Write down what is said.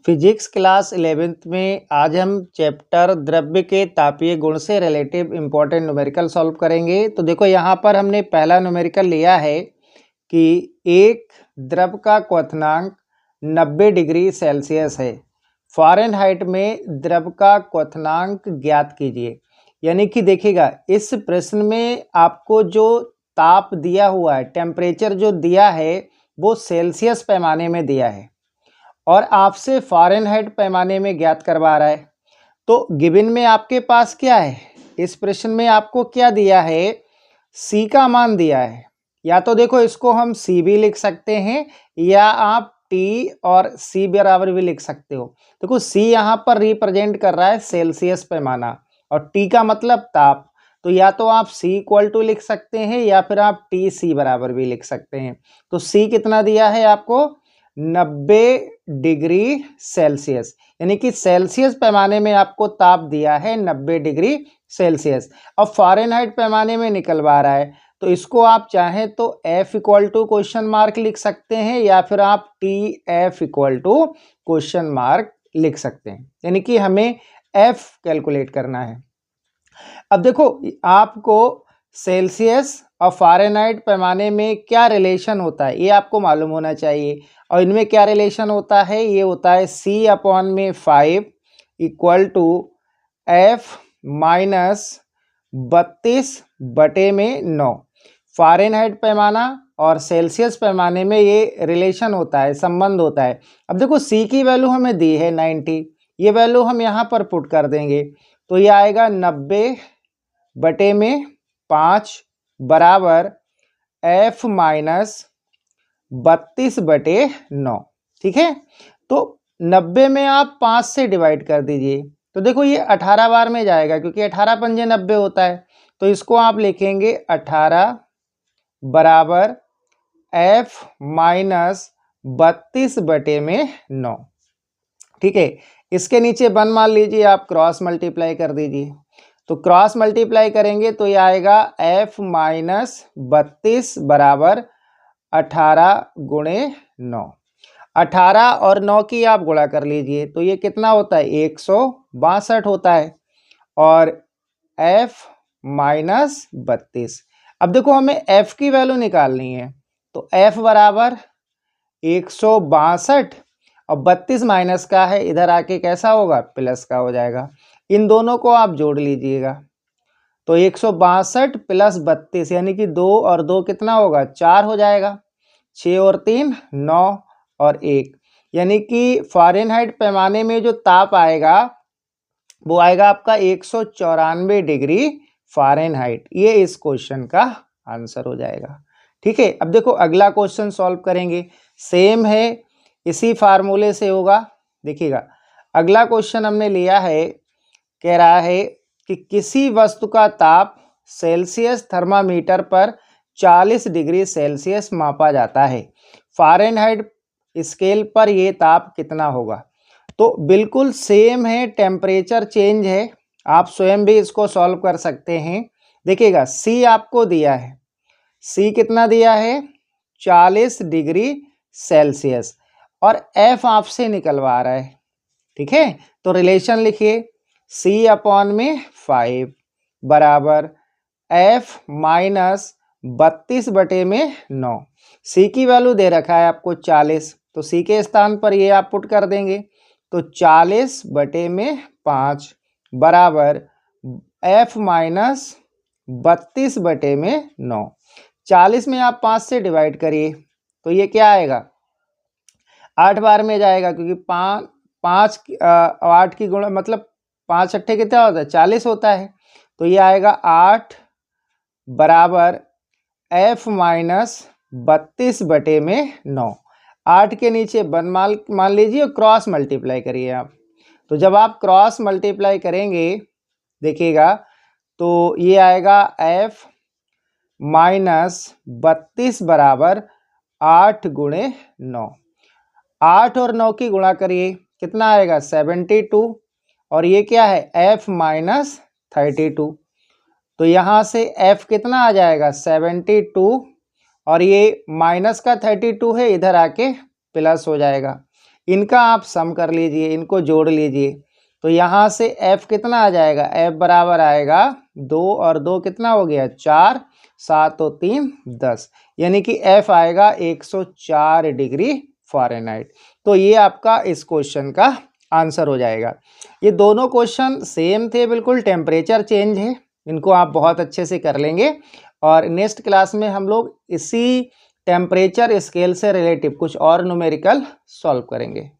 Physics class 11th में आज हम चैप्टर द्रव्य के तापीय गुण से रिलेटिव इम्पोर्टेंट न्यूमेरिकल सॉल्व करेंगे। तो देखो यहाँ पर हमने पहला न्यूमेरिकल लिया है कि एक द्रव का क्वथनांक 90 डिग्री सेल्सियस है। फ़ारेनहाइट में द्रव का क्वथनांक ज्ञात कीजिए। यानी कि देखिएगा इस प्रश्न में आपको जो ताप दिया हुआ है, टेम्परेचर जो दिया है वो सेल्सियस पैमाने में दिया है और आपसे फ़ारेनहाइट पैमाने में ज्ञात करवा रहा है। तो गिवन में आपके पास क्या है, इस प्रश्न में आपको क्या दिया है, C का मान दिया है। या तो देखो इसको हम C भी लिख सकते हैं या आप T और C बराबर भी लिख सकते हो। देखो C यहाँ पर रिप्रेजेंट कर रहा है सेल्सियस पैमाना और T का मतलब ताप। तो या तो आप C इक्वल टू लिख सकते हैं या फिर आप TC बराबर भी लिख सकते हैं। तो C कितना दिया है आपको, 90 डिग्री सेल्सियस, यानी कि सेल्सियस पैमाने में आपको ताप दिया है 90 डिग्री सेल्सियस। अब फ़ारेनहाइट पैमाने में निकलवा रहा है तो इसको आप चाहें तो F equal to question mark लिख सकते हैं या फिर आप TF equal to question mark लिख सकते हैं, यानी कि हमें F कैलकुलेट करना है। अब देखो आपको सेल्सियस और फ़ारेनहाइट पैमाने में क्या रिलेशन होता है ये आपको मालूम होना चाहिए। और इनमें क्या रिलेशन होता है, ये होता है C/5 equal to F minus 32/9। Fahrenheit पैमाना और सेल्सियस पैमाने में ये रिलेशन होता है, संबंध होता है। अब देखो C की वैल्यू हमें दी है 90, ये वैल्यू हम यहाँ पर पुट कर देंगे तो ये आएगा 90/5 बराबर F माइनस 32/9। ठीक है, तो 90 में आप 5 से डिवाइड कर दीजिए तो देखो ये 18 बार में जाएगा क्योंकि 18 पंजे 90 होता है। तो इसको आप लिखेंगे 18 बराबर F माइनस 32/9। ठीक है, इसके नीचे 1 मान लीजिए, आप क्रॉस मल्टीप्लाई कर दीजिए। तो क्रॉस मल्टीप्लाई करेंगे तो ये आएगा F माइनस 32 बराबर 18 गुणे 9। 18 और 9 की आप गुणा कर लीजिए तो ये कितना होता है, 162 होता है और F माइनस 32। अब देखो हमें F की वैल्यू निकालनी है तो F बराबर 162 और 32 माइनस का है, इधर आके कैसा होगा, प्लस का हो जाएगा। इन दोनों को आप जोड़ लीजिएगा तो 162 प्लस 32 यानी कि 2 और 2 कितना होगा, 4 हो जाएगा। 6 और 3 9 और 1, यानी कि फ़ारेनहाइट पैमाने में जो ताप आएगा वो आएगा आपका 194 डिग्री फ़ारेनहाइट। ये इस क्वेश्चन का आंसर हो जाएगा। ठीक है, अब देखो अगला क्वेश्चन सॉल्व करेंगे, सेम है, इसी फार्मूले से होगा। देखिएगा अगला क्वेश्चन हमने लिया है, कह रहा है कि किसी वस्तु का ताप सेल्सियस थर्मामीटर पर 40 डिग्री सेल्सियस मापा जाता है, फ़ारेनहाइट स्केल पर यह ताप कितना होगा। तो बिल्कुल सेम है, टेम्परेचर चेंज है, आप स्वयं भी इसको सॉल्व कर सकते हैं। देखिएगा C आपको दिया है, C कितना दिया है, 40 डिग्री सेल्सियस और F आपसे निकलवा रहा है। ठीक है, तो रिलेशन लिखिए, C/5 बराबर F माइनस 32/9। C की वैल्यू दे रखा है आपको 40, तो C के स्थान पर ये आप पुट कर देंगे तो 40/5 बराबर F माइनस 32/9। 40 में आप 5 से डिवाइड करिए तो ये क्या आएगा, 8 बार में जाएगा क्योंकि 8 की गुणा मतलब 5 अट्ठे कितना होता है, 40 होता है। तो ये आएगा 8 बराबर F माइनस 32/9। 8 के नीचे 1 मान लीजिए और क्रॉस मल्टीप्लाई करिए आप। तो जब आप क्रॉस मल्टीप्लाई करेंगे देखिएगा तो ये आएगा F माइनस 32 बराबर 8 गुणे 9। 8 और 9 की गुणा करिए कितना आएगा, 72 और ये क्या है, F माइनस 32। तो यहाँ से F कितना आ जाएगा, 72 और ये माइनस का 32 है, इधर आके प्लस हो जाएगा। इनका आप सम कर लीजिए, इनको जोड़ लीजिए। तो यहाँ से f कितना आ जाएगा, f बराबर आएगा 2 और 2 कितना हो गया 4, 7 और 3 10, यानी कि f आएगा 104 डिग्री फ़ारेनहाइट। तो ये आपका इस क्वेश्चन का आंसर हो जाएगा। ये दोनों क्वेश्चन सेम थे, बिल्कुल टेम्परेचर चेंज है, इनको आप बहुत अच्छे से कर लेंगे। और नेक्स्ट क्लास में हम लोग इसी टेम्परेचर स्केल से रिलेटिव कुछ और न्यूमेरिकल सॉल्व करेंगे।